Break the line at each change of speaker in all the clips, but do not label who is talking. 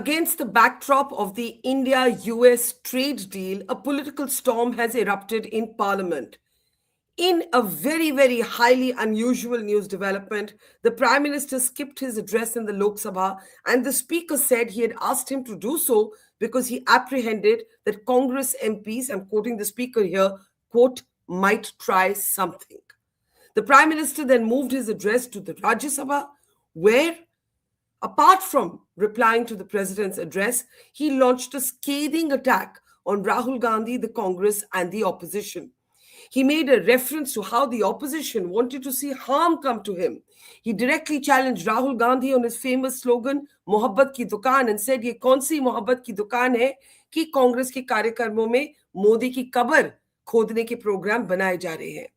Against the backdrop of the India-US trade deal, a political storm has erupted in Parliament. In a very, very highly unusual news development, the Prime Minister skipped his address in the Lok Sabha, and the Speaker said he had asked him to do so because he apprehended that Congress MPs, I'm quoting the Speaker here, quote, might try something. The Prime Minister then moved his address to the Rajya Sabha, where, apart from replying to the President's address, he launched a scathing attack on Rahul Gandhi, the Congress, and the opposition. He made a reference to how the opposition wanted to see harm come to him. He directly challenged Rahul Gandhi on his famous slogan, Mohabbat ki dukaan, and said, ye kaun si mohabbat ki dukaan hai ki Congress ke karyakarmon mein Modi ki Kabar Khodene ke program banaye ja rahe hain.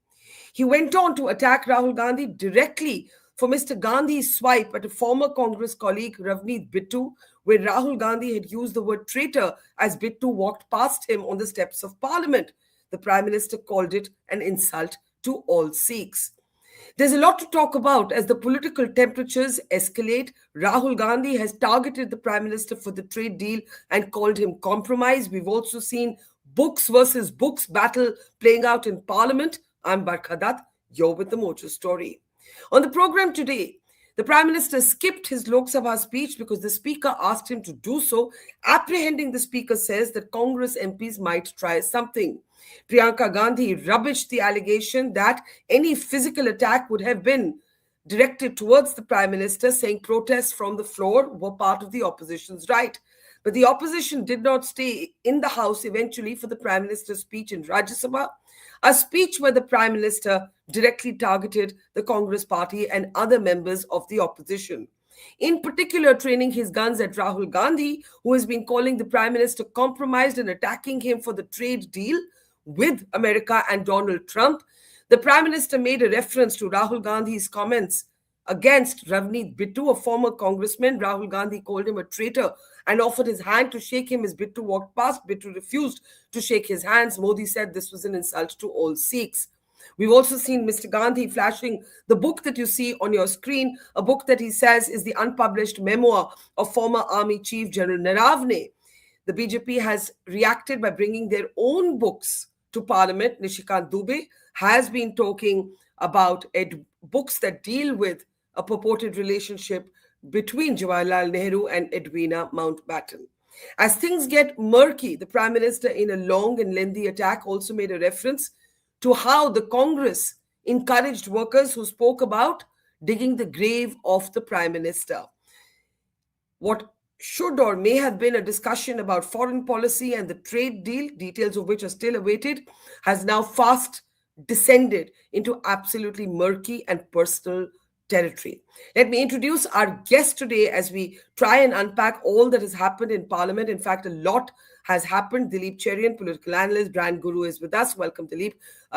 He went on to attack Rahul Gandhi directly for Mr. Gandhi's swipe at a former Congress colleague, Ravneet Bittu, where Rahul Gandhi had used the word traitor as Bittu walked past him on the steps of Parliament. The Prime Minister called it an insult to all Sikhs. There's a lot to talk about as the political temperatures escalate. Rahul Gandhi has targeted the Prime Minister for the trade deal and called him compromise. We've also seen books versus books battle playing out in Parliament. I'm Barkha, you're with the Mojo story. On the program today, the Prime Minister skipped his Lok Sabha speech because the Speaker asked him to do so. Apprehending the Speaker says that Congress MPs might try something. Priyanka Gandhi rubbished the allegation that any physical attack would have been directed towards the Prime Minister, saying protests from the floor were part of the opposition's right. But the opposition did not stay in the House eventually for the Prime Minister's speech in Rajya Sabha, a speech where the Prime Minister directly targeted the Congress party and other members of the opposition. In particular, training his guns at Rahul Gandhi, who has been calling the Prime Minister compromised and attacking him for the trade deal with America and Donald Trump. The Prime Minister made a reference to Rahul Gandhi's comments against Ravneet Bittu, a former congressman. Rahul Gandhi called him a traitor and offered his hand to shake him as Bittu walked past. Bittu refused to shake his hands. Modi said this was an insult to all Sikhs. We've also seen Mr. Gandhi flashing the book that you see on your screen, a book that he says is the unpublished memoir of former Army Chief General Naravane. The BJP has reacted by bringing their own books to Parliament. Nishikant Dubey has been talking about books that deal with a purported relationship between Jawaharlal Nehru and Edwina Mountbatten. As things get murky, the Prime Minister, in a long and lengthy attack, also made a reference to how the Congress encouraged workers who spoke about digging the grave of the Prime Minister. What should or may have been a discussion about foreign policy and the trade deal, details of which are still awaited, has now fast descended into absolutely murky and personal territory. Let me introduce our guest today as we try and unpack all that has happened in Parliament. In fact, a lot has happened. Dilip Cherian, political analyst, brand guru, is with us. Welcome, Dilip,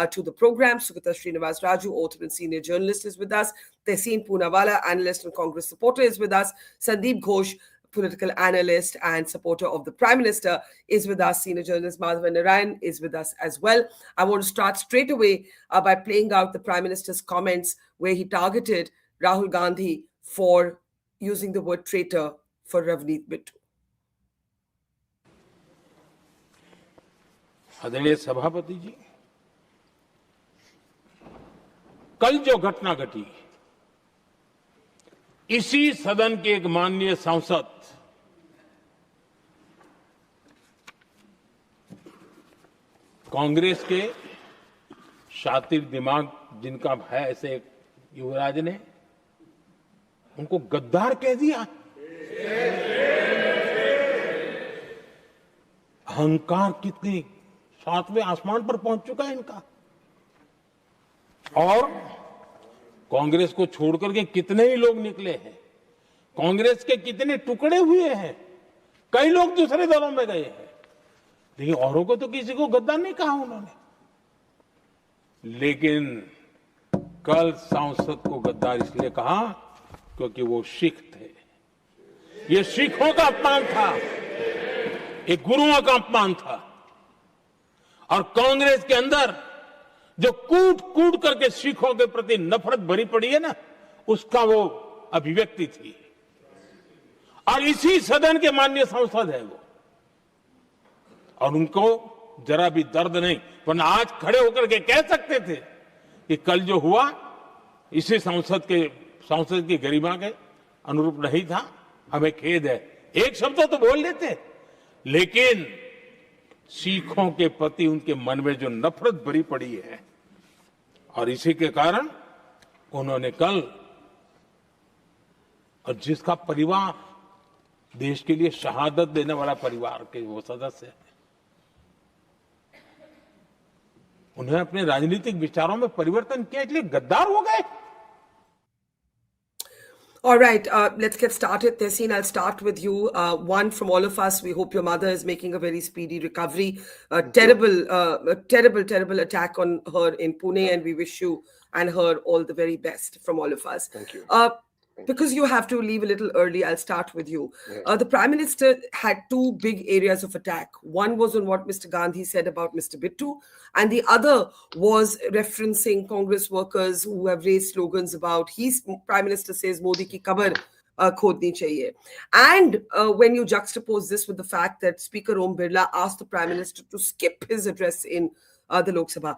to the program. Sukita Srinivas Raju, author and senior journalist, is with us. Tehseen Poonawala, analyst and Congress supporter, is with us. Sandeep Ghosh, political analyst and supporter of the Prime Minister, is with us. Senior journalist Naravane Bombshell is with us as well. I want to start straight away by playing out the Prime Minister's comments where he targeted Rahul Gandhi for using the word traitor for Ravneet Bittu.
आदरणीय सभापति जी, कल जो घटना घटी, इसी सदन के एक माननीय सांसद कांग्रेस के शातिर दिमाग जिनका है ऐसे युवराज ने उनको गद्दार कह दिया। अहंकार कितनी सातवें आसमान पर पहुंच चुका है इनका। और कांग्रेस को छोड़कर के कितने ही लोग निकले हैं, कांग्रेस के कितने टुकड़े हुए हैं, कई लोग दूसरे दलों में गए हैं, लेकिन औरों को तो किसी को गद्दार नहीं कहा उन्होंने। लेकिन कल सांसद को गद्दार इसलिए कहा क्योंकि वो सिख थे। ये सिखों का अपमान था, ये गुरुओं का अपमान था। और कांग्रेस के अंदर जो कूट कूट करके सिखों के प्रति नफरत भरी पड़ी है ना, उसका वो अभिव्यक्ति थी। और इसी सदन के माननीय सांसद है वो, और उनको जरा भी दर्द नहीं, वरना आज खड़े होकर के कह सकते थे कि कल जो हुआ इसी सांसद की गरिमा के अनुरूप नहीं था, हमें खेद है, एक शब्द तो बोल लेते। लेकिन सिखों के प्रति उनके मन में जो नफरत भरी पड़ी है, और इसी के कारण उन्होंने कल, और जिसका परिवार देश के लिए शहादत देने वाला परिवार के वो सदस्य हैं, उन्हें अपने राजनीतिक विचारों में परिवर्तन किया, इसलिए गद्दार हो गए।
All right, let's get started. Tehseen, I'll start with you. One, from all of us, we hope your mother is making a very speedy recovery. Terrible attack on her in Pune, and we wish you and her all the very best from all of us.
Thank you.
Because you have to leave a little early, I'll start with you.
Yes.
The Prime Minister had two big areas of attack. One was on what Mr. Gandhi said about Mr. Bittu, and the other was referencing Congress workers who have raised slogans about, Prime Minister says, Modi ki Kabar Khodene chahiye. And when you juxtapose this with the fact that Speaker Om Birla asked the Prime Minister to skip his address in the Lok Sabha,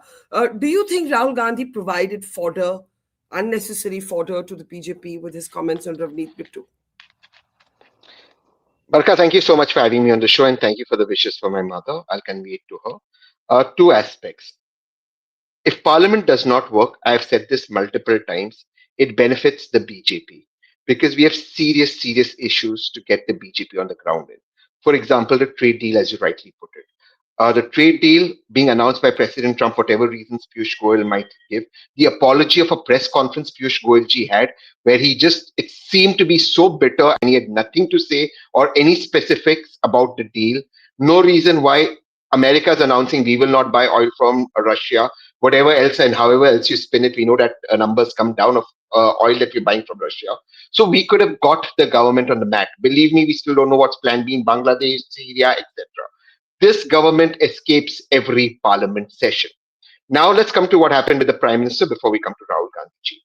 do you think Rahul Gandhi provided unnecessary fodder to the BJP with his comments on Ravneet Bittu?
Barkha, thank you so much for having me on the show, and thank you for the wishes for my mother. I'll convey it to her. Two aspects. If Parliament does not work, I've said this multiple times, it benefits the BJP because we have serious issues to get the BJP on the ground in. For example, the trade deal, as you rightly put it. The trade deal being announced by President Trump, whatever reasons Piyush Goyal might give, the apology of a press conference Piyush Goyal ji had, where it seemed to be so bitter and he had nothing to say or any specifics about the deal. No reason why America is announcing we will not buy oil from Russia, whatever else and however else you spin it, we know that numbers come down of oil that we're buying from Russia. So we could have got the government on the mat. Believe me, we still don't know what's plan B in Bangladesh, Syria, etc. This government escapes every parliament session. Now let's come to what happened with the Prime Minister before we come to Rahul Gandhi ji.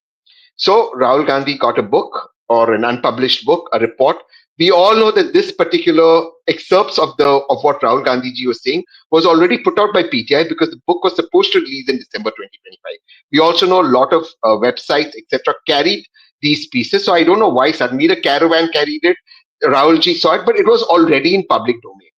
So Rahul Gandhi got a book or an unpublished book, a report. We all know that this particular excerpts of what Rahul Gandhi ji was saying was already put out by PTI because the book was supposed to release in December 2025. We also know a lot of websites, etc., carried these pieces. So I don't know why suddenly the caravan carried it, Rahul ji saw it, but it was already in public domain.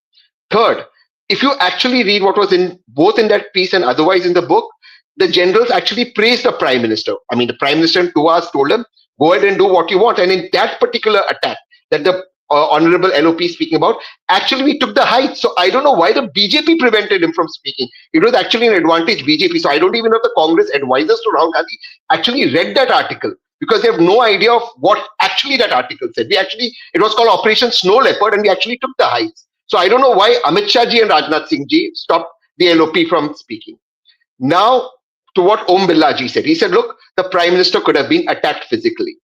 Third, if you actually read what was in both in that piece and otherwise in the book, the generals actually praised the Prime Minister. I mean, the Prime Minister in 2 hours told him, go ahead and do what you want. And in that particular attack that the Honorable LOP is speaking about, actually we took the height. So I don't know why the BJP prevented him from speaking. It was actually an advantage BJP. So I don't even know if the Congress advisors to Rahul Gandhi actually read that article because they have no idea of what actually that article said. It was called Operation Snow Leopard and we actually took the heights. So I don't know why Amit Shah ji and Rajnath Singh ji stopped the LOP from speaking. Now, to what Om Birla ji said. He said, look, the Prime Minister could have been attacked physically.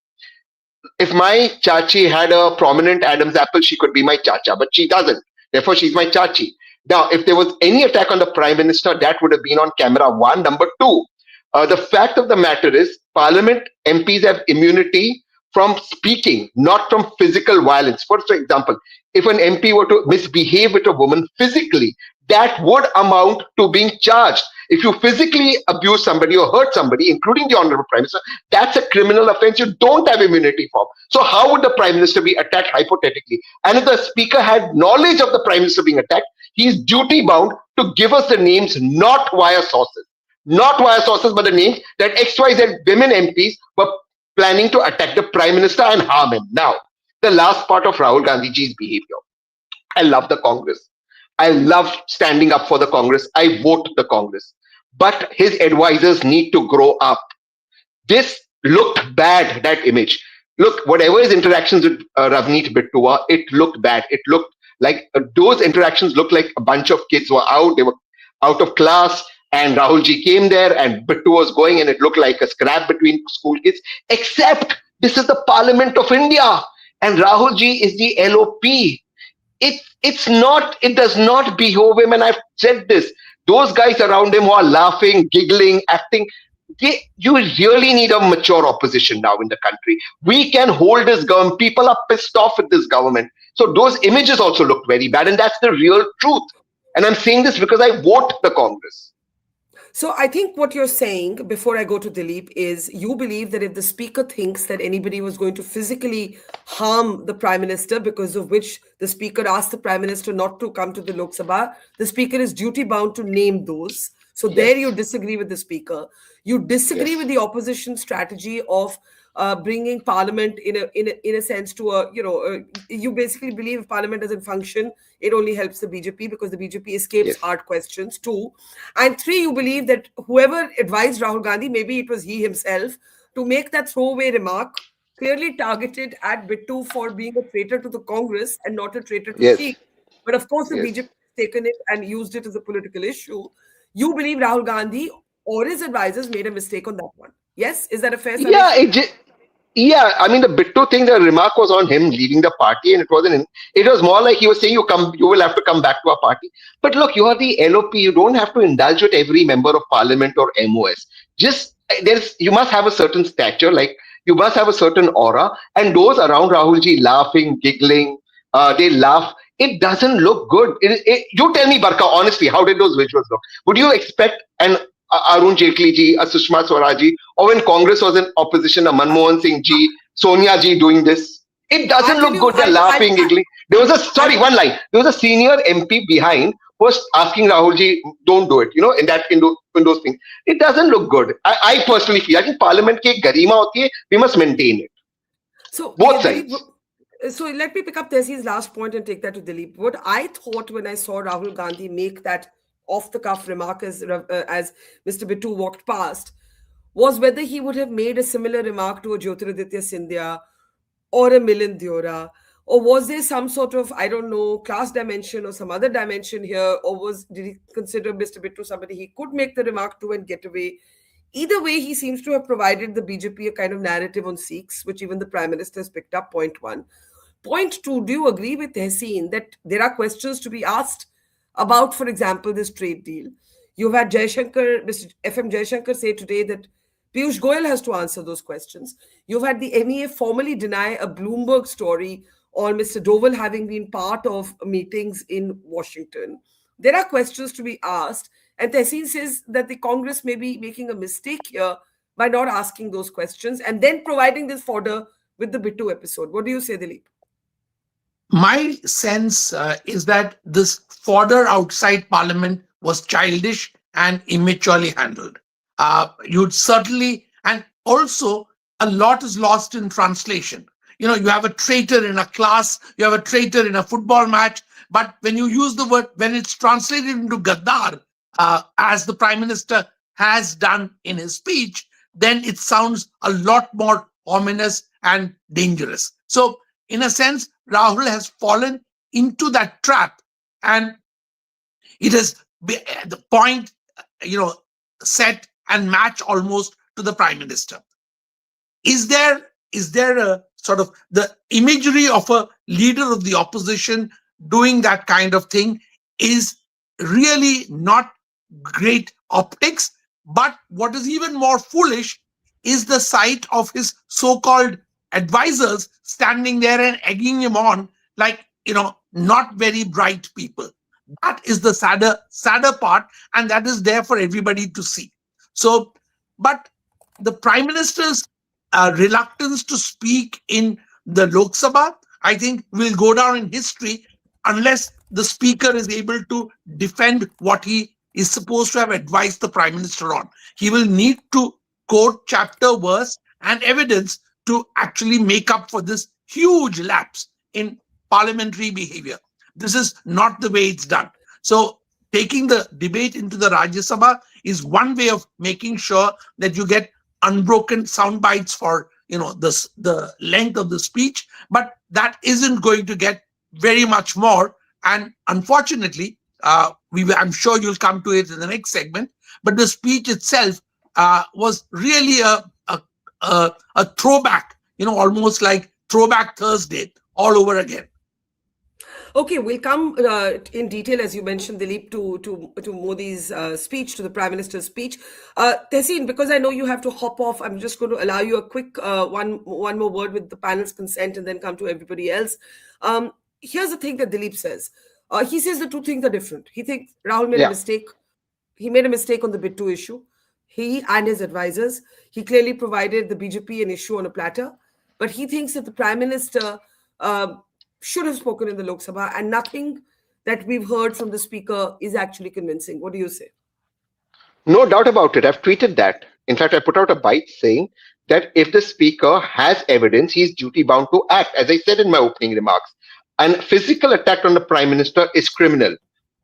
If my chachi had a prominent Adam's apple, she could be my chacha, but she doesn't. Therefore, she's my chachi. Now, if there was any attack on the Prime Minister, that would have been on camera. One. Number two, the fact of the matter is, Parliament MPs have immunity from speaking, not from physical violence. For example, if an MP were to misbehave with a woman physically, that would amount to being charged. If you physically abuse somebody or hurt somebody, including the Honorable Prime Minister, that's a criminal offense you don't have immunity for. So how would the Prime Minister be attacked hypothetically? And if the Speaker had knowledge of the Prime Minister being attacked, he's duty bound to give us the names, not via sources. Not via sources, but the names that XYZ women MPs were planning to attack the Prime Minister and harm him. Now, the last part of Rahul Gandhi ji's behavior. I love the Congress. I love standing up for the Congress. I vote the Congress. But his advisors need to grow up. This looked bad, that image. Look, whatever his interactions with Ravneet Bittu were, it looked bad. It looked like those interactions looked like a bunch of kids were out. They were out of class. And Rahul ji came there and Bittu was going and it looked like a scrap between school kids. Except this is the Parliament of India. And Rahul ji is the LOP. It does not behove him, and I've said this. Those guys around him who are laughing, giggling, acting, You really need a mature opposition now in the country. We can hold this government. People are pissed off with this government. So those images also look very bad, and that's the real truth. And I'm saying this because I vote the Congress.
So I think what you're saying, before I go to Dilip, is you believe that if the speaker thinks that anybody was going to physically harm the prime minister, because of which the speaker asked the prime minister not to come to the Lok Sabha, the speaker is duty bound to name those. So there you
Yes.
disagree with the speaker. You disagree with
Yes.
the opposition strategy of bringing parliament in a sense to you basically believe if parliament doesn't function, it only helps the BJP because the BJP escapes
Yes.
hard questions. 2, and 3, you believe that whoever advised Rahul Gandhi, maybe it was he himself, to make that throwaway remark clearly targeted at Bittu for being a traitor to the Congress and not a traitor to
Yes.
Sikh. But of course, the BJP
Yes.
has taken it and used it as a political issue. You believe Rahul Gandhi or his advisors made a mistake on that one. Yes? Is that a fair
Yeah,
summation?
yeah. I mean, the Bittu thing, the remark was on him leaving the party, and it wasn't. It was more like he was saying, you will have to come back to our party." But look, you are the LOP. You don't have to indulge with every member of parliament or MOS. Just you must have a certain stature, like you must have a certain aura, and those around Rahulji laughing, giggling, they laugh. It doesn't look good. You tell me, Barkha, honestly, how did those visuals look? Would you expect an Arun Jaitley ji, a Sushma Swaraj ji, or when Congress was in opposition, a Manmohan Singh ji, Sonia ji doing this? It doesn't
I'll tell
look
you,
good. They're laughing, giggling. There was a sorry, one line. There was a senior MP behind who was asking Rahul ji, "Don't do it." In those things, it doesn't look good. I personally feel. I think Parliament की एक गरिमा होती है. We must maintain it.
So,
Both
Dilip,
sides.
so let me pick up Tesi's last point and take that to Dilip. What I thought when I saw Rahul Gandhi make that off-the-cuff remark as Mr. Bittu walked past was whether he would have made a similar remark to a Jyotiraditya Scindia or a Milind Deora, or was there some sort of, I don't know, class dimension or some other dimension here, or did he consider Mr. Bittu somebody he could make the remark to and get away? Either way, he seems to have provided the BJP a kind of narrative on Sikhs, which even the Prime Minister has picked up. Point 1. Point 2, do you agree with Tehseen that there are questions to be asked about, for example, this trade deal? You've had Mr. FM Jaishankar say today that Piyush Goyal has to answer those questions. You've had the MEA formally deny a Bloomberg story on Mr. Doval having been part of meetings in Washington. There are questions to be asked, and Tehseen says that the Congress may be making a mistake here by not asking those questions and then providing this fodder with the Bittu episode. What do you say, Dilip?
My sense is that this fodder outside Parliament was childish and immaturely handled. You'd certainly, and also a lot is lost in translation. You have a traitor in a class, you have a traitor in a football match, but when you use the word, when it's translated into Gaddar, as the Prime Minister has done in his speech, then it sounds a lot more ominous and dangerous. So, in a sense, Rahul has fallen into that trap, and it has the point, set and match almost to the Prime Minister. Is there a sort of the imagery of a leader of the opposition doing that kind of thing is really not great optics, but what is even more foolish is the sight of his so-called advisors standing there and egging him on like, not very bright people. That is the sadder part, and that is there for everybody to see. So, but the Prime Minister's reluctance to speak in the Lok Sabha, I think, will go down in history unless the Speaker is able to defend what he is supposed to have advised the Prime Minister on. He will need to quote chapter, verse, and evidence to actually make up for this huge lapse in parliamentary behavior. This is not the way it's done. So taking the debate into the Rajya Sabha is one way of making sure that you get unbroken sound bites for the length of the speech, but that isn't going to get very much more. And unfortunately, I'm sure you'll come to it in the next segment, but the speech itself was really a throwback, almost like Throwback Thursday all over again.
Okay, we'll come in detail, as you mentioned, Dilip, to Modi's speech, to the Prime Minister's speech. Tehseen, because I know you have to hop off, I'm just going to allow you a quick one more word with the panel's consent and then come to everybody else. Here's the thing that Dilip says. He says the two things are different. He thinks Rahul made a
Yeah.
mistake. He made a mistake on the bid 2 issue. He and his advisors. He clearly provided the BJP an issue on a platter. But he thinks that the Prime Minister should have spoken in the Lok Sabha, and nothing that we've heard from the Speaker is actually convincing. What do you say?
No doubt about it. I've tweeted that. In fact, I put out a bite saying that if the speaker has evidence, he's duty bound to act. As I said in my opening remarks, and physical attack on the prime minister is criminal.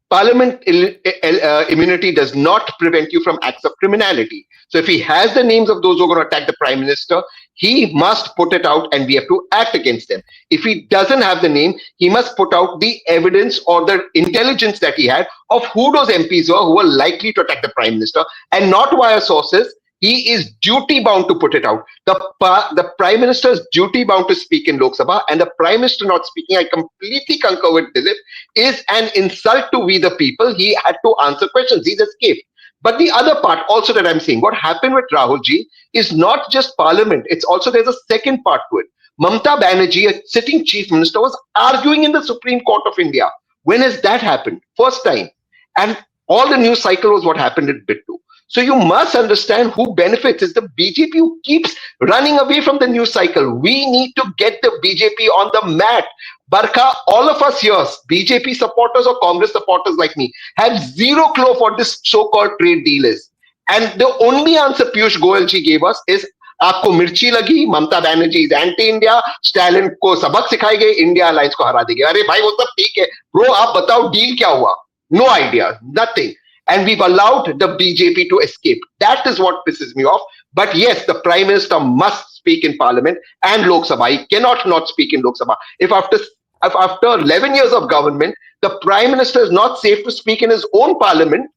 Parliament immunity does not prevent you from acts of criminality. So if he has the names of those who are going to attack the prime minister, he must put it out and we have to act against them. If he doesn't have the name, he must put out the evidence or the intelligence that he had of who those MPs were who were likely to attack the prime minister, and not via sources. He is duty bound to put it out. The prime minister is duty bound to speak in Lok Sabha, and the prime minister not speaking, I completely concur with Dilip, is an insult to we the people. He had to answer questions. He's escaped. But the other part also that I'm saying, what happened with Rahul ji is not just parliament. It's also, there's a second part to it. Mamata Banerjee, a sitting chief minister, was arguing in the Supreme Court of India. When has that happened? First time. And all the news cycle was what happened at bid 2. So you must understand who benefits. Is the BJP who keeps running away from the news cycle. We need to get the BJP on the mat. Barkha, all of us here, BJP supporters or Congress supporters like me, have zero clue what this so-called trade deal is. And the only answer Piyush Goyal ji gave us is, आपको मिर्ची लगी, Mamata Banerjee is anti India, Stalin को सबक सिखाए गए, India alliance को हरा देंगे. अरे भाई वो सब ठीक है ब्रो, आप बताओ डील क्या हुआ? No idea, nothing. And we've allowed the BJP to escape. That is what pisses me off. But yes, the Prime Minister must speak in Parliament and Lok Sabha. He cannot not speak in Lok Sabha. If after 11 years of government, the Prime Minister is not safe to speak in his own Parliament,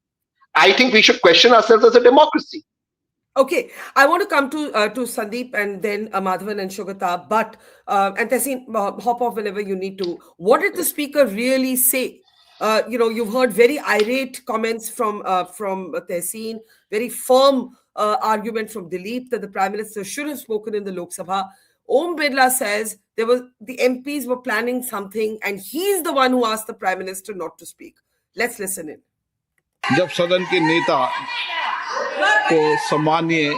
I think we should question ourselves as a democracy.
Okay, I want to come to Sandeep and then Madhavan and Shogata, but and Tehseen, hop off whenever you need to. What did the Speaker really say? You've heard very irate comments from Tehseen, very firm argument from Dilip that the Prime Minister should have spoken in the Lok Sabha. Om Birla says the MPs were planning something, and he's the one who asked the Prime Minister not to speak. Let's listen in.
जब सदन के नेता को सम्माननीय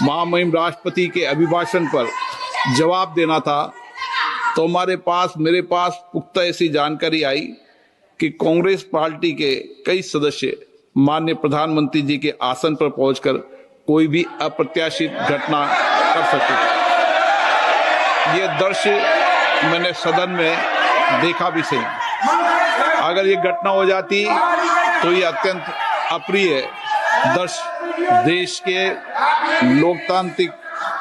महामहिम राष्ट्रपति के अभिभाषण पर जवाब देना था, तो मेरे पास पुख्ता ऐसी जानकारी आई कि कांग्रेस पार्टी के कई सदस्य माननीय प्रधानमंत्री जी के आसन पर पहुंचकर कोई भी अप्रत्याशित घटना कर सकते थे. ये दृश्य मैंने सदन में देखा भी सही. अगर ये घटना हो जाती तो ये अत्यंत अप्रिय दृश्य देश के लोकतांत्रिक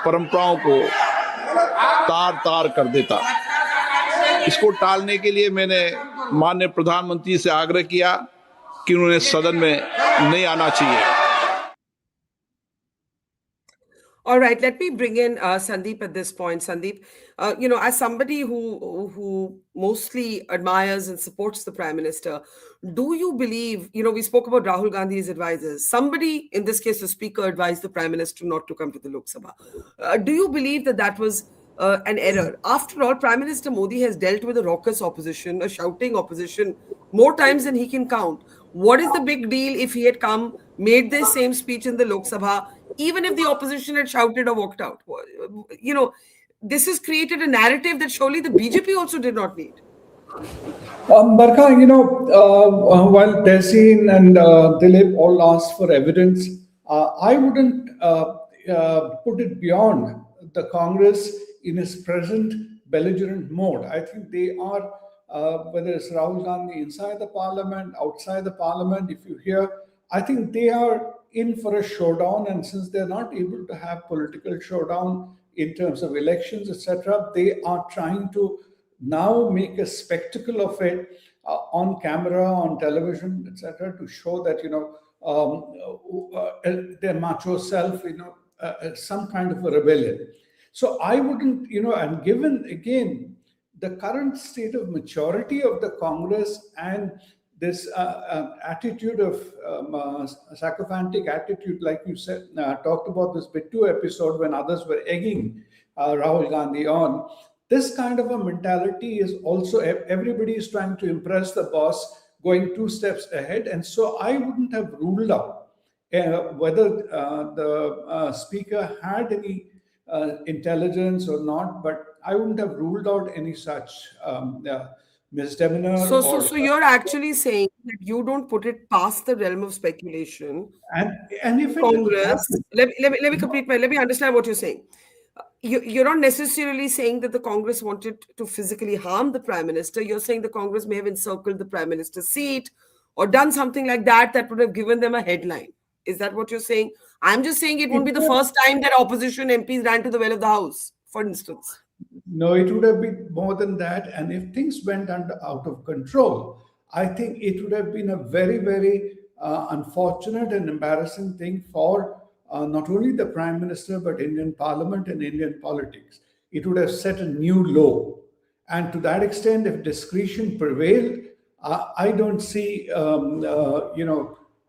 परंपराओं को तार कर देता. इसको टालने के लिए मैंने माननीय प्रधानमंत्री से आग्रह किया कि उन्हें सदन में नहीं आना चाहिए.
All right, let me bring in Sandeep at this point. Sandeep, as somebody who mostly admires and supports the Prime Minister, do you believe, we spoke about Rahul Gandhi's advisors. Somebody, in this case, the Speaker, advised the Prime Minister not to come to the Lok Sabha. Do you believe that was an error? After all, Prime Minister Modi has dealt with a raucous opposition, a shouting opposition, more times than he can count. What is the big deal if he had come, made this same speech in the Lok Sabha, even if the opposition had shouted or walked out? This has created a narrative that surely the BJP also did not need.
Barkha, while Tehseen and Dilip all asked for evidence, I wouldn't put it beyond the Congress in its present belligerent mode. I think they are, whether it's Rahul Gandhi inside the parliament, outside the parliament, if you hear, I think they are in for a showdown. And since they're not able to have political showdown in terms of elections, etc., they are trying to now make a spectacle of it on camera, on television, etc., to show that, their macho self, some kind of a rebellion. So I wouldn't, and given again the current state of maturity of the Congress and this attitude of sycophantic attitude, like you said, talked about this Bittu episode when others were egging Rahul Gandhi on. This kind of a mentality is also, everybody is trying to impress the boss, going two steps ahead. And so I wouldn't have ruled out whether the speaker had any intelligence or not, but I wouldn't have ruled out any such misdemeanor
So you're actually saying that you don't put it past the realm of speculation.
and if it
Congress,
happened,
let me understand what you're saying. You're not necessarily saying that the Congress wanted to physically harm the Prime Minister. You're saying the Congress may have encircled the Prime Minister's seat or done something like that that would have given them a headline. Is that what you're saying? I'm just saying it won't be the first time that opposition MPs ran to the well of the House, for instance.
no, it would have been more than that. And if things went out of control, I think it would have been a very, very unfortunate and embarrassing thing for not only the Prime Minister, but Indian Parliament and Indian politics. It would have set a new low. And to that extent, if discretion prevailed, I don't see,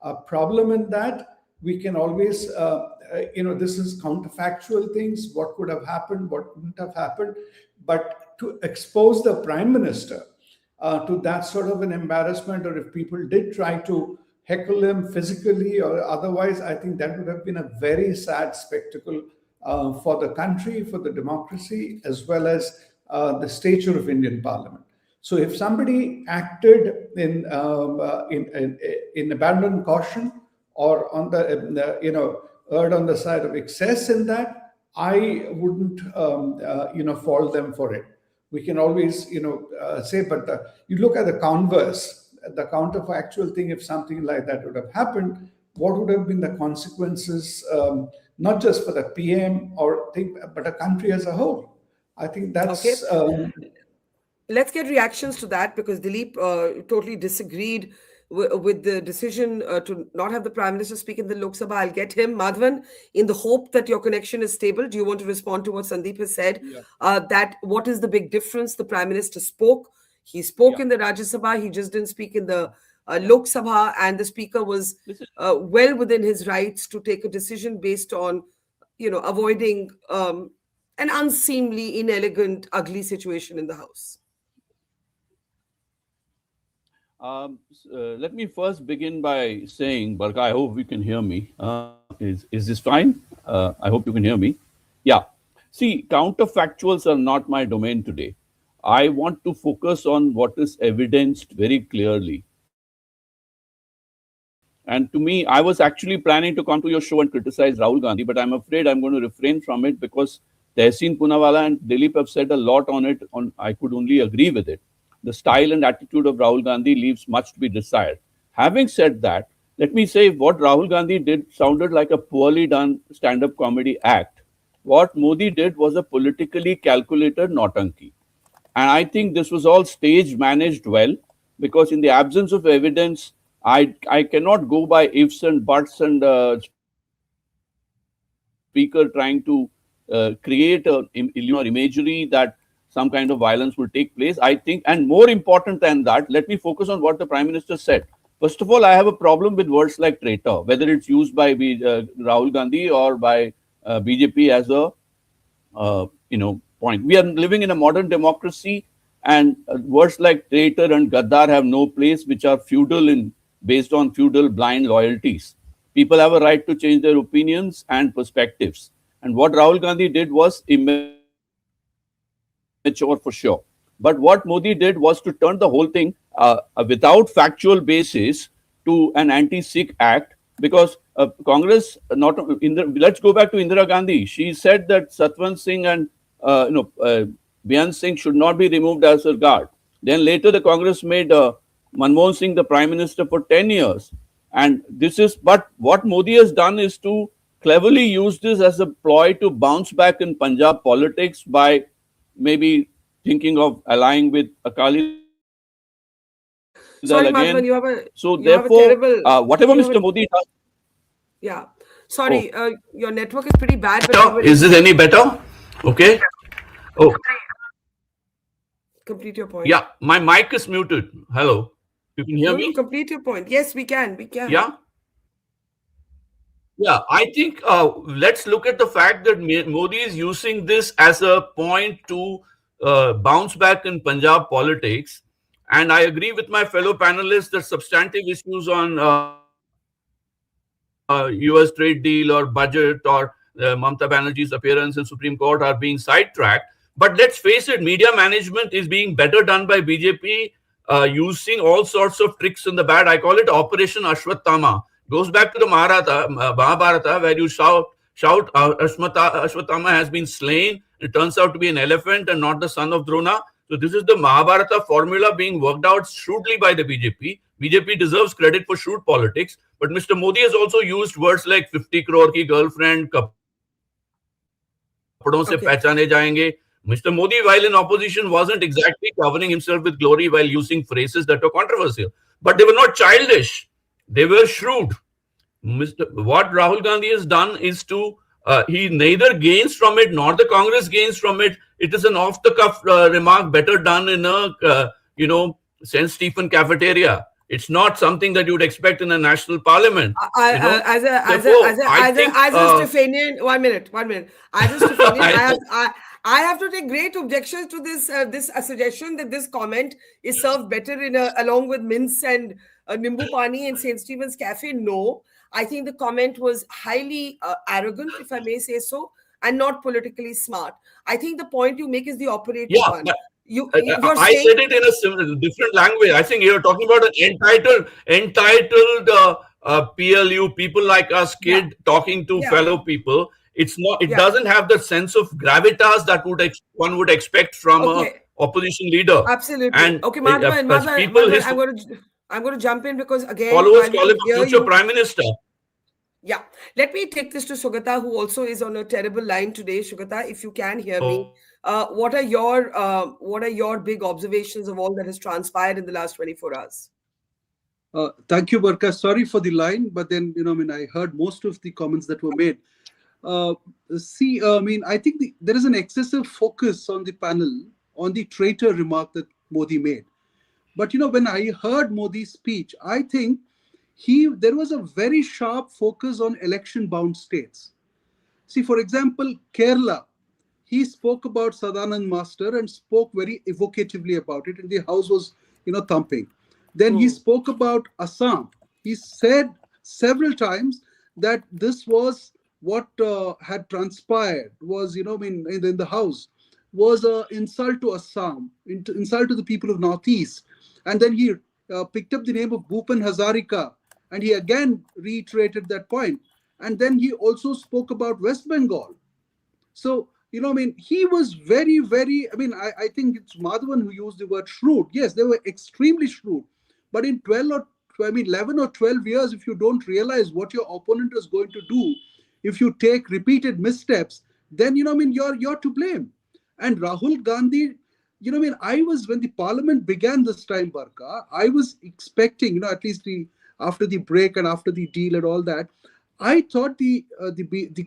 a problem in that. We can always, this is counterfactual things, what could have happened, what couldn't have happened. But to expose the Prime Minister to that sort of an embarrassment, or if people did try to heckle him physically or otherwise, I think that would have been a very sad spectacle for the country, for the democracy, as well as the stature of Indian Parliament. So if somebody acted in abandoned caution or on the erred on the side of excess in that, I wouldn't fault them for it. We can always say, but you look at the converse, the counterfactual thing. If something like that would have happened, what would have been the consequences, not just for the PM but a country as a whole? I think that's
okay. Let's get reactions to that, because Dilip totally disagreed with the decision to not have the Prime Minister speak in the Lok Sabha. I'll get him. Madhavan, in the hope that your connection is stable, do you want to respond to what Sandeep has said? Yeah. That what is the big difference? The Prime Minister spoke. He spoke in the Rajya Sabha. He just didn't speak in the Lok Sabha, and the Speaker was well within his rights to take a decision based on, avoiding an unseemly, inelegant, ugly situation in the House.
Let me first begin by saying, Barkha, I hope you can hear me. Is this fine? I hope you can hear me. Yeah. See, counterfactuals are not my domain today. I want to focus on what is evidenced very clearly. And to me, I was actually planning to come to your show and criticize Rahul Gandhi, but I'm afraid I'm going to refrain from it because Tehseen Poonawalla and Dilip have said a lot on it. I could only agree with it. The style and attitude of Rahul Gandhi leaves much to be desired. Having said that, let me say what Rahul Gandhi did sounded like a poorly done stand-up comedy act. What Modi did was a politically calculated nautanki. And I think this was all stage managed well, because in the absence of evidence, I cannot go by ifs and buts and speaker trying to create a imagery that some kind of violence will take place. I think, and more important than that, let me focus on what the Prime Minister said. First of all, I have a problem with words like traitor, whether it's used by Rahul Gandhi or by BJP as a point. We are living in a modern democracy, and words like traitor and gaddar have no place, which are feudal based on feudal blind loyalties. People have a right to change their opinions and perspectives. And what Rahul Gandhi did was immature for sure. But what Modi did was to turn the whole thing without factual basis to an anti-Sikh act, because Congress, let's go back to Indira Gandhi. She said that Satwant Singh and Byan Singh should not be removed as a guard. Then later the Congress made Manmohan Singh the Prime Minister for 10 years. And but what Modi has done is to cleverly use this as a ploy to bounce back in Punjab politics by maybe thinking of allying with Akali.
Sorry,
again.
Madhavan, you have a
therefore, whatever Mr. Modi does.
Yeah. Sorry, your network is pretty bad.
But is this any better? Okay. Oh.
Complete your point.
Yeah, my mic is muted. Hello. You can hear
No,
me?
complete your point. Yes, we can. We can.
Yeah. Yeah, I think let's look at the fact that Modi is using this as a point to bounce back in Punjab politics. And I agree with my fellow panelists that substantive issues on US trade deal or budget or Mamata Banerjee's appearance in Supreme Court are being sidetracked. But let's face it, media management is being better done by BJP using all sorts of tricks in the bad. I call it Operation Ashwatthama. Goes back to the Mahabharata, where you shout Ashwatthama has been slain. It turns out to be an elephant and not the son of Drona. So this is the Mahabharata formula being worked out shrewdly by the BJP. BJP deserves credit for shrewd politics, but Mr. Modi has also used words like 50 crore ki girlfriend, kapdon se
Okay.
pehchane jayenge. Mr. Modi, while in opposition, wasn't exactly covering himself with glory while using phrases that were controversial. But they were not childish. They were shrewd. What Rahul Gandhi has done is to he neither gains from it nor the Congress gains from it. It is an off-the-cuff remark, better done in a St. Stephen cafeteria. It's not something that you would expect in a national parliament.
As a Stephanian, 1 minute. As a Stephanian, I have to take great objections to this suggestion that this comment is served better along with mince and nimbu pani in St. Stephen's Cafe. No, I think the comment was highly arrogant, if I may say so, and not politically smart. I think the point you make is the operative one. You're
I
saying,
said it in a different language. I think you're talking about an entitled PLU, people like us, kid talking to fellow people. It's not. It doesn't have the sense of gravitas that one would expect from a opposition leader.
Absolutely.
And
okay, Madhavan, I'm going to jump in because again,
followers call him a future prime minister.
Yeah, let me take this to Sugata, who also is on a terrible line today. Sugata, if you can hear me, what are your big observations of all that has transpired in the last 24 hours?
Thank you, Barkha. Sorry for the line, but then I heard most of the comments that were made. I think there is an excessive focus on the panel on the traitor remark that Modi made. But when I heard Modi's speech, I think there was a very sharp focus on election-bound states. See, for example, Kerala, he spoke about Sadanand Master and spoke very evocatively about it, and the house was, thumping. Then he spoke about Assam. He said several times that this was what had transpired was, in the house, was an insult to Assam, insult to the people of Northeast. And then he picked up the name of Bhupen Hazarika, and he again reiterated that point. And then he also spoke about West Bengal. So, he was very, very, I think it's Madhavan who used the word shrewd. Yes, they were extremely shrewd. But in 11 or 12 years, if you don't realize what your opponent is going to do, if you take repeated missteps, then, you're to blame. And Rahul Gandhi, when the parliament began this time, Barkha, I was expecting, at least after the break and after the deal and all that, I thought the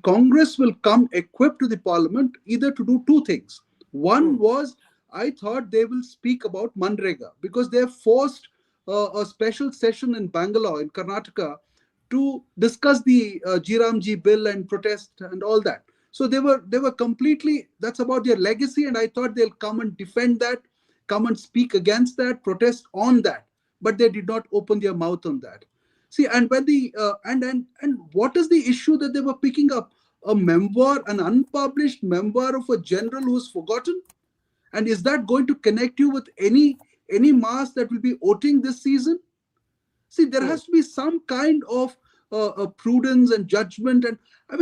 Congress will come equipped to the parliament either to do two things. One was, I thought they will speak about Manrega because they have forced a special session in Bangalore, in Karnataka, to discuss the G bill and protest and all that. So they were completely, that's about their legacy, and I thought they'll come and defend that, come and speak against that, protest on that. But they did not open their mouth on that. See, and when and what is the issue that they were picking up? A memoir, an unpublished memoir of a general who was forgotten? And is that going to connect you with any mass that will be voting this season? See, there has to be some kind of prudence and judgment. And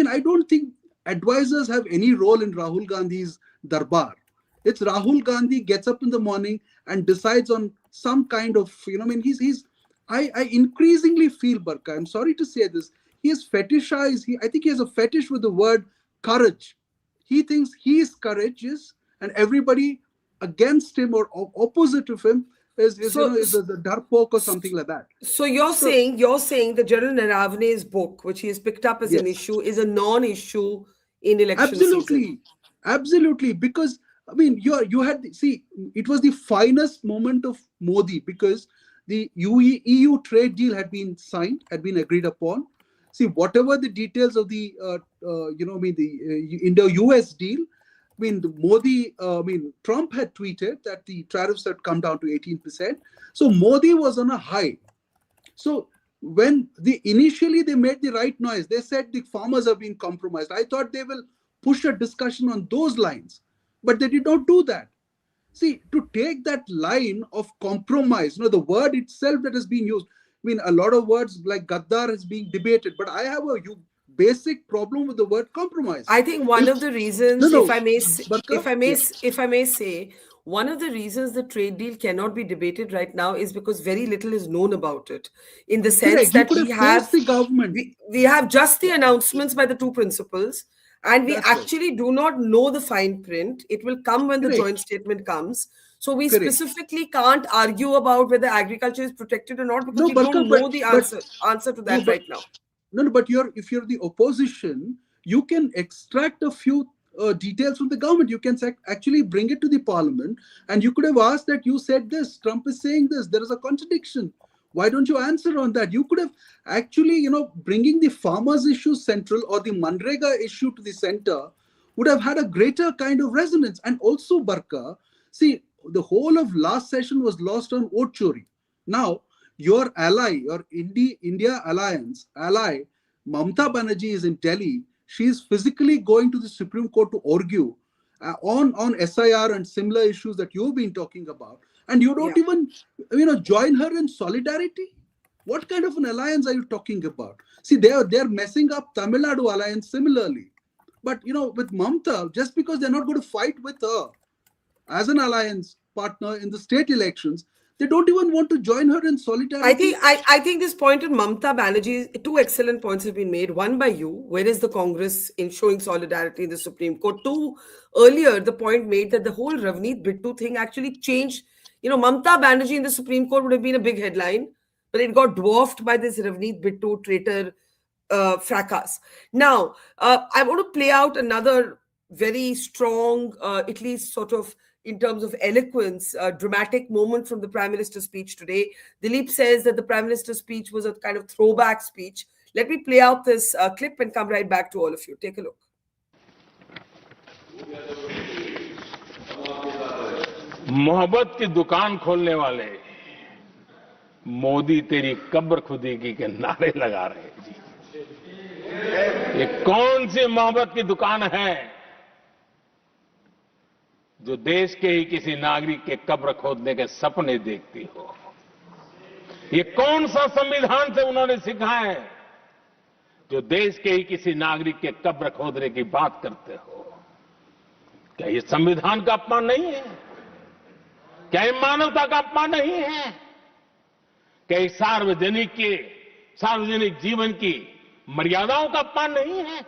I don't think advisors have any role in Rahul Gandhi's darbar. It's Rahul Gandhi gets up in the morning and decides on some kind of, I increasingly feel, Barkha, I'm sorry to say this, he is fetishized. I think he has a fetish with the word courage. He thinks he is courageous and everybody against him or opposite of him is the darpok or something like that.
So you're saying the General Naravane's book, which he has picked up as an issue, is a non-issue in election season.
Absolutely. Because I mean, you had, see, it was the finest moment of Modi, because the EU trade deal had been signed, had been agreed upon. See, whatever the details of the the Indo-US deal, I mean, Trump had tweeted that the tariffs had come down to 18%. So Modi was on a high. So when initially they made the right noise, they said the farmers are being compromised. I thought they will push a discussion on those lines, but they did not do that. See, to take that line of compromise, the word itself that has been used, I mean, a lot of words like Gaddar is being debated, but I have a basic problem with the word compromise.
I think one of the reasons,
no,
if I may, s-
Barkha,
if I may say, one of the reasons the trade deal cannot be debated right now is because very little is known about it. In the sense
correct. You
that
could have forced the government.
we have just the announcements by the two principals, and we
That's right.
actually do not know the fine print. It will come when the
Correct.
joint statement comes. So we
Correct.
specifically can't argue about whether agriculture is protected or not, because
No,
we
Barkha,
don't know the answer to that right now.
No, but if you're the opposition, you can extract a few details from the government. You can actually bring it to the parliament, and you could have asked that you said this, Trump is saying this, there is a contradiction. Why don't you answer on that? You could have actually, bringing the farmers issue central, or the Manrega issue to the center, would have had a greater kind of resonance. And also, Barkha, see, the whole of last session was lost on vote chori. Now, your ally, your India alliance ally, Mamata Banerjee, is in Delhi. She is physically going to the Supreme Court to argue on SIR and similar issues that you've been talking about, and you don't even join her in solidarity. What kind of an alliance are you talking about? See, they're messing up Tamil Nadu alliance similarly, but with Mamata, just because they're not going to fight with her as an alliance partner in the state elections, they don't even want to join her in solidarity.
I think this point on Mamata Banerjee, two excellent points have been made. One by you, where is the Congress in showing solidarity in the Supreme Court? Two, earlier the point made that the whole Ravneet Bittu thing actually changed. Mamata Banerjee in the Supreme Court would have been a big headline, but it got dwarfed by this Ravneet Bittu traitor fracas. Now, I want to play out another very strong, at least sort of in terms of eloquence, dramatic moment from the Prime Minister's speech today. Dilip says that the Prime Minister's speech was a kind of throwback speech. Let me play out this clip and come right back to all of you. Take a look.
मोहब्बत की दुकान खोलने वाले मोदी तेरी कब्र खुदेगी के नारे लगा रहे हैं जी। ये कौन सी मोहब्बत की दुकान है जो देश के ही किसी नागरिक के कब्र खोदने के सपने देखती हो? ये कौन सा संविधान से उन्होंने सीखा है जो देश के ही किसी नागरिक के कब्र खोदने की बात करते हो? क्या ये संविधान का अपमान नहीं है? क्या ये मानवता का अपमान नहीं है? क्या ये सार्वजनिक जीवन की मर्यादाओं का अपमान नहीं है?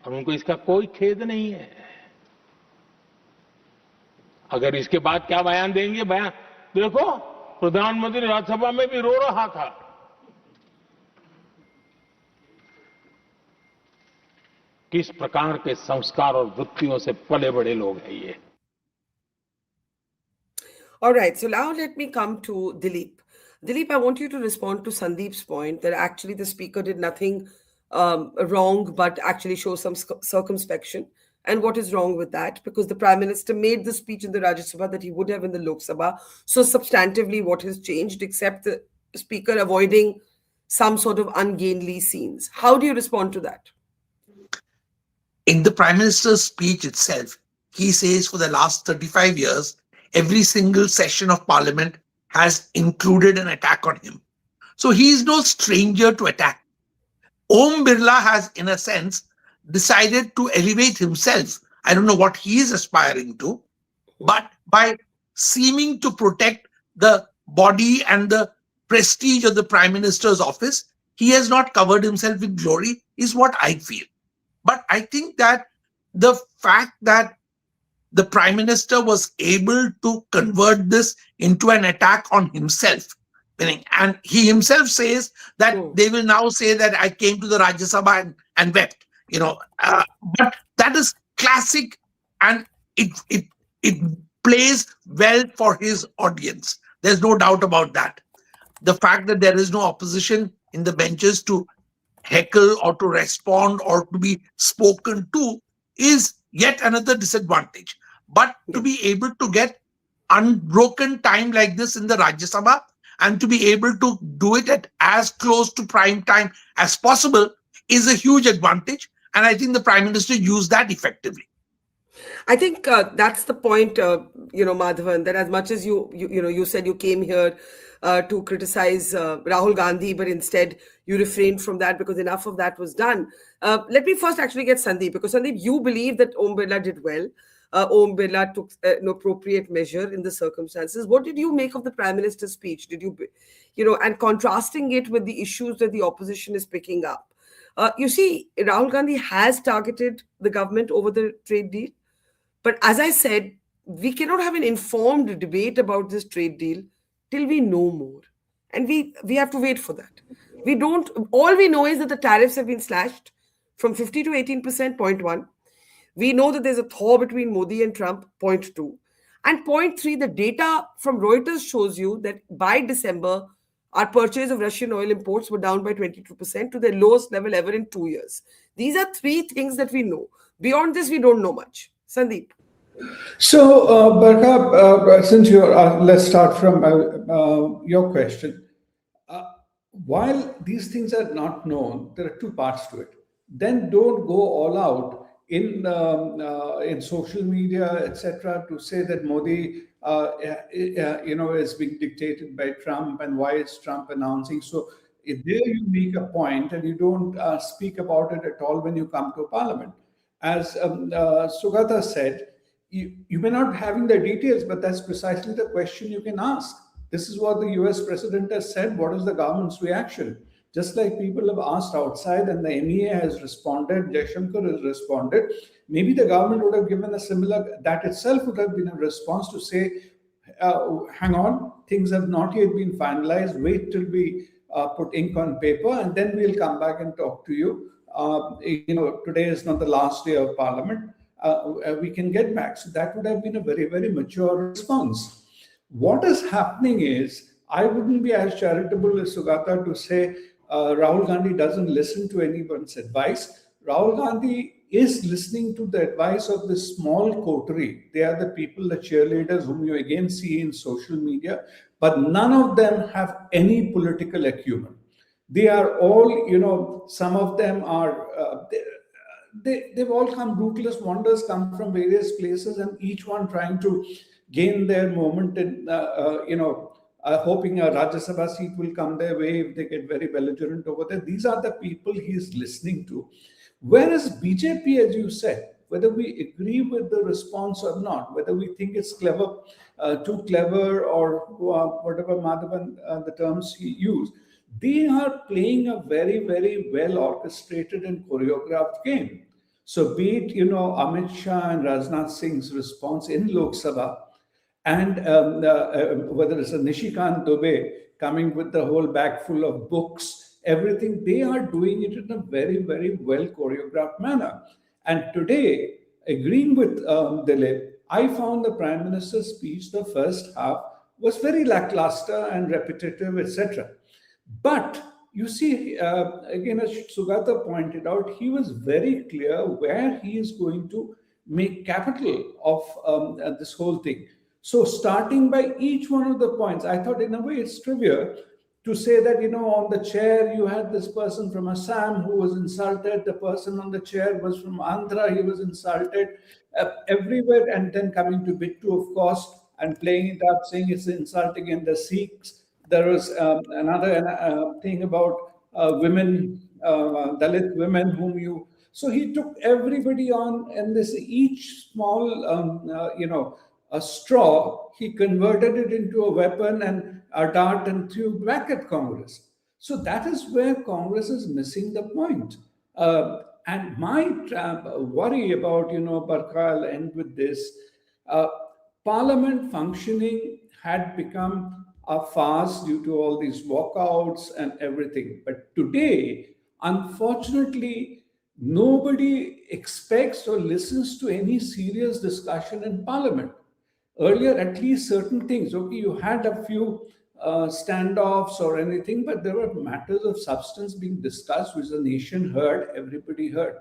और उनको इसका कोई खेद नहीं है। अगर इसके बाद क्या बयान देंगे, बयान देखो, प्रधानमंत्री राज्यसभा में भी रो रहा था। किस प्रकार के संस्कार और वृत्तियों से पले बड़े लोग हैं ये।
All right, so now let me come to Dilip. Dilip, I want you to respond to Sandeep's point that actually the speaker did nothing wrong, but actually show some circumspection. And what is wrong with that? Because the Prime Minister made the speech in the Rajya Sabha that he would have in the Lok Sabha. So substantively, what has changed except the speaker avoiding some sort of ungainly scenes? How do you respond to that?
In the Prime Minister's speech itself, he says for the last 35 years, every single session of Parliament has included an attack on him. So he is no stranger to attack. Om Birla has, in a sense, decided to elevate himself. I don't know what he is aspiring to, but by seeming to protect the body and the prestige of the Prime Minister's office, he has not covered himself with glory, is what I feel. But I think that the fact that the Prime Minister was able to convert this into an attack on himself, and he himself says that they will now say that I came to the Rajya Sabha and wept, but that is classic and it plays well for his audience. There's no doubt about that. The fact that there is no opposition in the benches to heckle or to respond or to be spoken to is yet another disadvantage. But to be able to get unbroken time like this in the Rajya Sabha and to be able to do it at as close to prime time as possible is a huge advantage. And I think the Prime Minister used that effectively.
I think that's the point, Madhavan, that as much as you said you came here to criticize Rahul Gandhi, but instead you refrained from that because enough of that was done. Let me first actually get Sandeep, because Sandeep, you believe that Om Birla did well. Om Birla took an appropriate measure in the circumstances. What did you make of the Prime Minister's speech? Did you, and contrasting it with the issues that the opposition is picking up? You see, Rahul Gandhi has targeted the government over the trade deal. But as I said, we cannot have an informed debate about this trade deal till we know more. And we have to wait for that. We don't, all we know is that the tariffs have been slashed from 50 to 18%, point one. We know that there's a thaw between Modi and Trump, point two. And point three, the data from Reuters shows you that by December, our purchase of Russian oil imports were down by 22% to their lowest level ever in 2 years. These are three things that we know. Beyond this, we don't know much. Sandeep.
So, Barkha, since let's start from your question. While these things are not known, there are two parts to it. Then don't go all out in social media, etc., to say that Modi, is being dictated by Trump, and why is Trump announcing? So if there you make a point and you don't speak about it at all when you come to Parliament. As Sugata said, you may not having the details, but that's precisely the question you can ask. This is what the US president has said. What is the government's reaction? Just like people have asked outside and the MEA has responded, Jaishankar has responded, maybe the government would have given a similar, that itself would have been a response to say, hang on, things have not yet been finalized, wait till we put ink on paper, and then we'll come back and talk to you. Today is not the last day of Parliament. We can get back. So that would have been a very, very mature response. What is happening is, I wouldn't be as charitable as Sugata to say Rahul Gandhi doesn't listen to anyone's advice. Rahul Gandhi is listening to the advice of the small coterie. They are the people, the cheerleaders whom you again see in social media, but none of them have any political acumen. They are all, some of them are, they've all come, ruthless wonders come from various places, and each one trying to gain their moment in, hoping a Rajya Sabha seat will come their way if they get very belligerent over there. These are the people he's listening to. Whereas BJP, as you said, whether we agree with the response or not, whether we think it's clever, too clever, or whatever Madhavan, the terms he used, they are playing a very, very well orchestrated and choreographed game. So be it, Amit Shah and Rajnath Singh's response in Lok Sabha, and whether it's a Nishikant Dubey coming with the whole bag full of books, everything, they are doing it in a very, very well choreographed manner. And today, agreeing with Dilip, I found the Prime Minister's speech, the first half, was very lackluster and repetitive, etc. But you see, again, as Sugata pointed out, he was very clear where he is going to make capital of this whole thing. So starting by each one of the points, I thought in a way it's trivia to say that, on the chair, you had this person from Assam who was insulted. The person on the chair was from Andhra. He was insulted everywhere. And then coming to bit two, of course, and playing it up, saying it's insulting in the Sikhs. There was another thing about women, Dalit women whom you... So he took everybody on, and this each small, a straw, he converted it into a weapon and a dart and threw back at Congress. So that is where Congress is missing the point. And my worry about, Barkha, I'll end with this, Parliament functioning had become a farce due to all these walkouts and everything. But today, unfortunately, nobody expects or listens to any serious discussion in Parliament. Earlier, at least certain things, okay, you had a few standoffs or anything, but there were matters of substance being discussed, which the nation heard, everybody heard.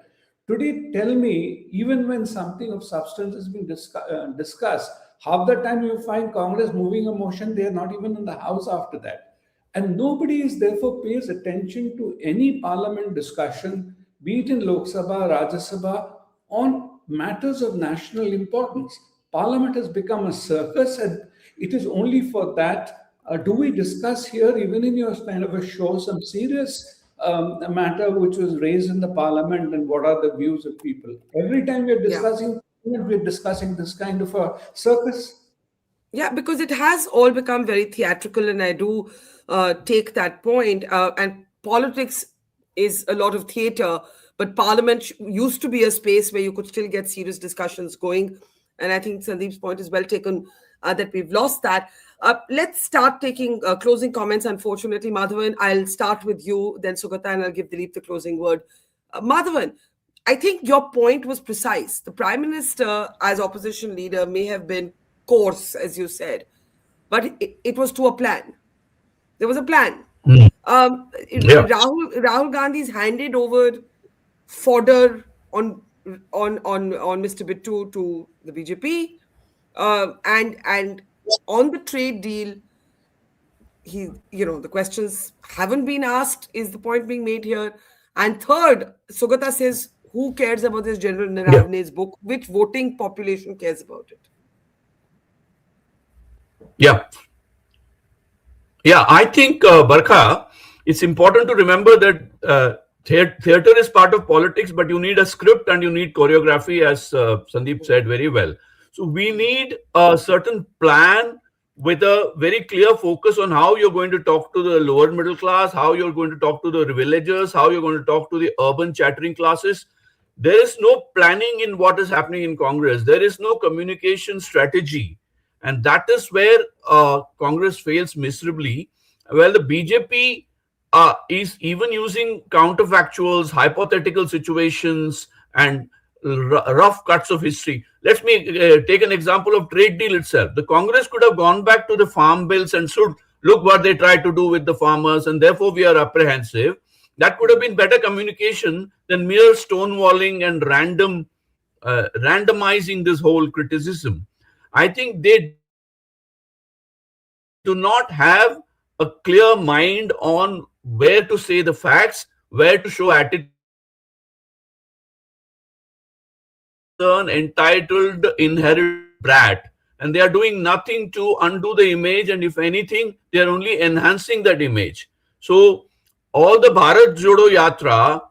Today, tell me, even when something of substance is being discussed, half the time you find Congress moving a motion, they are not even in the House after that. And nobody is therefore pays attention to any parliament discussion, be it in Lok Sabha, Rajya Sabha, on matters of national importance. Parliament has become a circus, and it is only for that. Do we discuss here, even in your kind of a show, some serious matter which was raised in the Parliament, and what are the views of people? Every time
Yeah.
we're discussing this kind of a circus.
Yeah, because it has all become very theatrical, and I do take that point. And politics is a lot of theater, but Parliament used to be a space where you could still get serious discussions going. And I think Sandeep's point is well taken, that we've lost that. Let's start taking closing comments. Unfortunately, Madhavan, I'll start with you, then Sugata, and I'll give Dilip the closing word. Madhavan, I think your point was precise. The Prime Minister, as opposition leader, may have been coarse, as you said, but it was to a plan. There was a plan.
Yeah.
Rahul Gandhi's handed over fodder on Mr. Bittu to the BJP, and on the trade deal, the questions haven't been asked, is the point being made here. And third, Sugata says, who cares about this General Naravane's book? Which voting population cares about it?
Yeah. Yeah, I think, Barkha, it's important to remember that theater is part of politics, but you need a script and you need choreography, as Sandeep said very well. So we need a certain plan with a very clear focus on how you're going to talk to the lower middle class, how you're going to talk to the villagers, how you're going to talk to the urban chattering classes. There is no planning in what is happening in Congress. There is no communication strategy. And that is where Congress fails miserably. Well, the BJP is even using counterfactuals, hypothetical situations, and rough cuts of history. Let me take an example of trade deal itself. The Congress could have gone back to the farm bills and said, look what they tried to do with the farmers, and therefore we are apprehensive. That could have been better communication than mere stonewalling and randomizing this whole criticism. I think they do not have a clear mind on where to say the facts, where to show attitude. An entitled inherited brat, and they are doing nothing to undo the image, and if anything, they are only enhancing that image. So all the Bharat Jodo Yatra,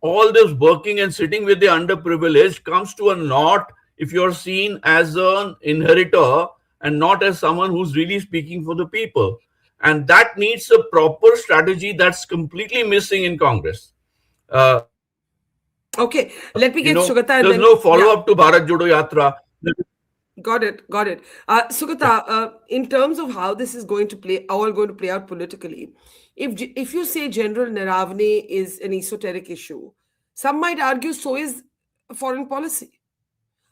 all this working and sitting with the underprivileged comes to a knot if you're seen as an inheritor and not as someone who's really speaking for the people. And that needs a proper strategy that's completely missing in Congress.
Okay, let me get Sugata.
There's no follow-up to Bharat Jodo Yatra.
Got it. Sugata, in terms of how this is going to play out politically, if you say General Naravane is an esoteric issue, some might argue so is foreign policy.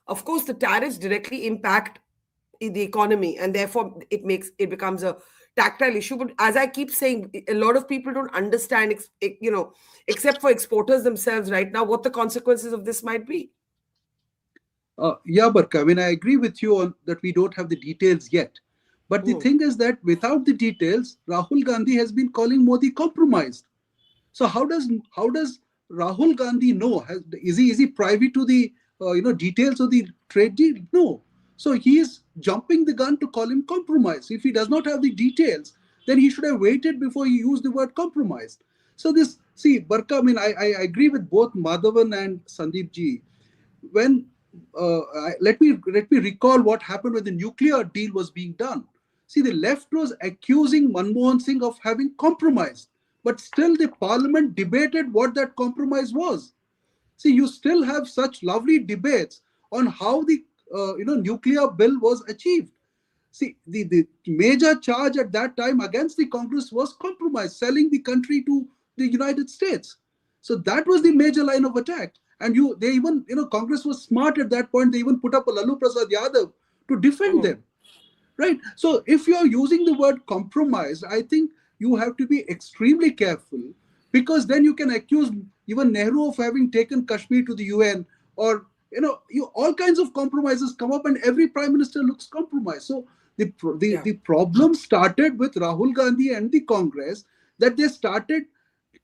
Of course, the tariffs directly impact the economy, and therefore it becomes a tactile issue. But as I keep saying, a lot of people don't understand, except for exporters themselves right now, what the consequences of this might be.
Yeah, Barkha, I mean, I agree with you on that we don't have the details yet. But the thing is that without the details, Rahul Gandhi has been calling Modi compromised. So how does Rahul Gandhi know? Is he privy to the details of the trade deal? No. So he is jumping the gun to call him compromised. If he does not have the details, then he should have waited before he used the word compromised. So Barkha, I mean, I agree with both Madhavan and Sandeep ji. When let me recall what happened when the nuclear deal was being done. See, the left was accusing Manmohan Singh of having compromised, but still the parliament debated what that compromise was. See, you still have such lovely debates on how the nuclear bill was achieved. See, the major charge at that time against the Congress was compromise, selling the country to the United States. So that was the major line of attack. And they even, Congress was smart at that point. They even put up a Lalu Prasad Yadav to defend them. Right. So if you're using the word compromised, I think you have to be extremely careful, because then you can accuse even Nehru of having taken Kashmir to the UN, or all kinds of compromises come up, and every prime minister looks compromised. So the problem started with Rahul Gandhi and the Congress, that they started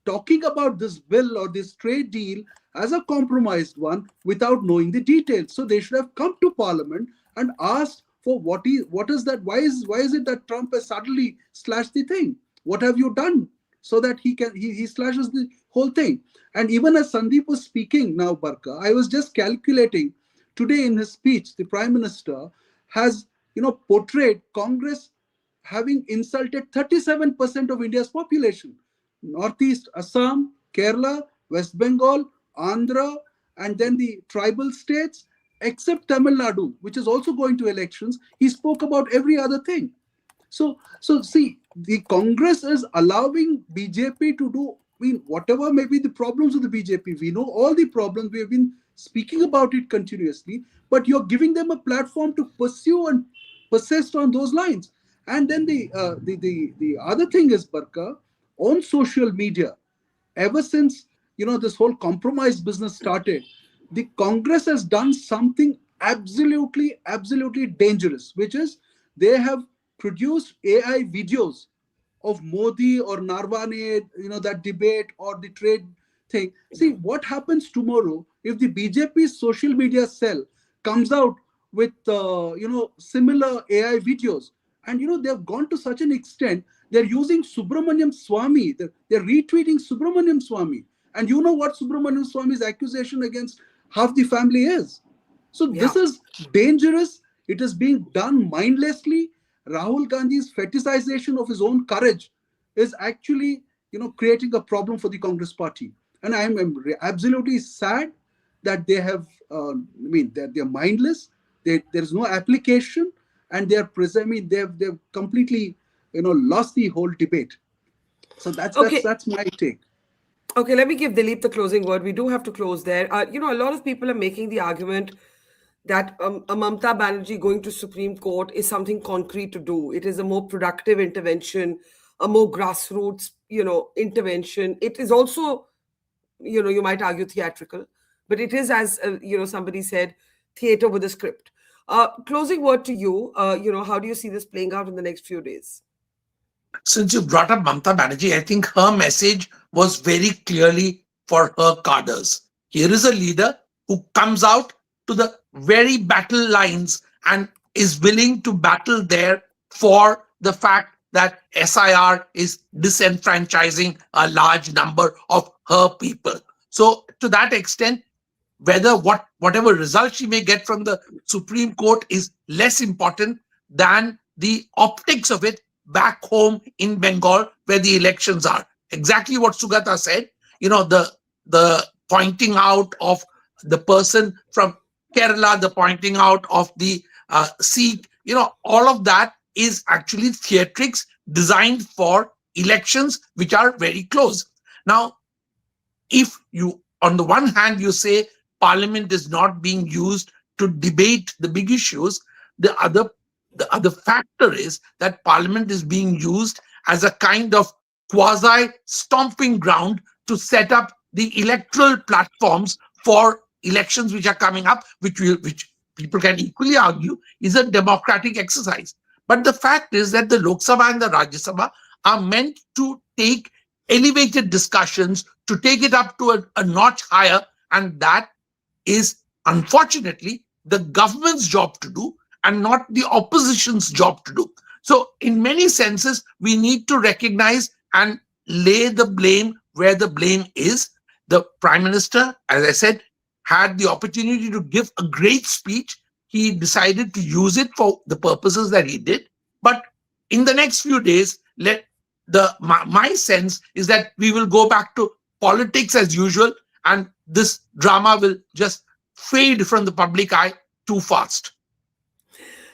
talking about this bill or this trade deal as a compromised one without knowing the details. So they should have come to Parliament and asked for what is that? Why is it that Trump has suddenly slashed the thing? What have you done so that he slashes the whole thing? And even as Sandeep was speaking now, Barkha, I was just calculating today in his speech, the Prime Minister has portrayed Congress having insulted 37% of India's population. Northeast Assam, Kerala, West Bengal, Andhra, and then the tribal states, except Tamil Nadu, which is also going to elections. He spoke about every other thing. So see, the Congress is allowing BJP to do, whatever may be the problems with the BJP. We know all the problems. We have been speaking about it continuously, but you're giving them a platform to pursue and persist on those lines. And then the other thing is, Barkha, on social media, ever since this whole compromise business started, the Congress has done something absolutely dangerous, which is they have produced AI videos of Modi or Naravane, that debate or the trade thing. See what happens tomorrow if the BJP's social media cell comes out with similar AI videos, and they've gone to such an extent. They're using Subramaniam Swamy. They're retweeting Subramaniam Swamy. And you know what Subramaniam Swamy's accusation against half the family is. So this is dangerous. It is being done mindlessly. Rahul Gandhi's fetishization of his own courage is actually, creating a problem for the Congress party. And I'm absolutely sad that they have, that they're mindless. There's no application, and they've completely, lost the whole debate. So that's my take.
Okay, let me give Dilip the closing word. We do have to close there. A lot of people are making the argument that a Mamata Banerjee going to Supreme Court is something concrete to do. It is a more productive intervention, a more grassroots, intervention. It is also, you might argue theatrical, but it is, as, somebody said, theater with a script. Closing word to you, how do you see this playing out in the next few days?
Since you brought up Mamata Banerjee, I think her message was very clearly for her cadres. Here is a leader who comes out to the very battle lines and is willing to battle there for the fact that SIR is disenfranchising a large number of her people. So to that extent, whatever result she may get from the Supreme Court is less important than the optics of it back home in Bengal, where the elections are. Exactly what Sugata said, the pointing out of the person from Kerala, the pointing out of the Sikh, all of that is actually theatrics designed for elections which are very close. Now, if you, on the one hand, you say Parliament is not being used to debate the big issues, the other factor is that Parliament is being used as a kind of quasi stomping ground to set up the electoral platforms for elections which are coming up, which people can equally argue is a democratic exercise. But the fact is that the Lok Sabha and the Rajya Sabha are meant to take elevated discussions, to take it up to a notch higher, and that is unfortunately the government's job to do and not the opposition's job to do. So in many senses, we need to recognize and lay the blame where the blame is. The Prime Minister, as I said, had the opportunity to give a great speech. He decided to use it for the purposes that he did. But in the next few days, my sense is that we will go back to politics as usual, and this drama will just fade from the public eye too fast.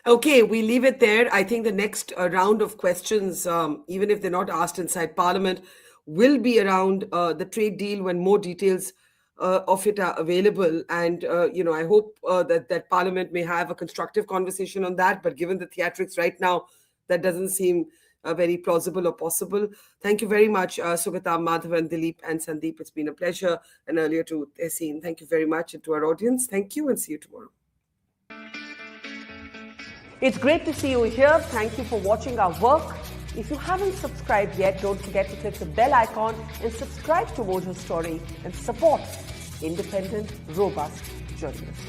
Okay, we leave it there. I think the next round of questions, even if they're not asked inside Parliament, will be around the trade deal when more details of it are available. And, I hope that Parliament may have a constructive conversation on that. But given the theatrics right now, that doesn't seem very plausible or possible. Thank you very much, Sugata, Madhavan, Dilip, and Sandeep. It's been a pleasure. And earlier to Tehseen. Thank you very much. And to our audience, thank you, and see you tomorrow. It's great to see you here. Thank you for watching our work. If you haven't subscribed yet, don't forget to click the bell icon and subscribe to Mojo Story and support independent, robust journalism.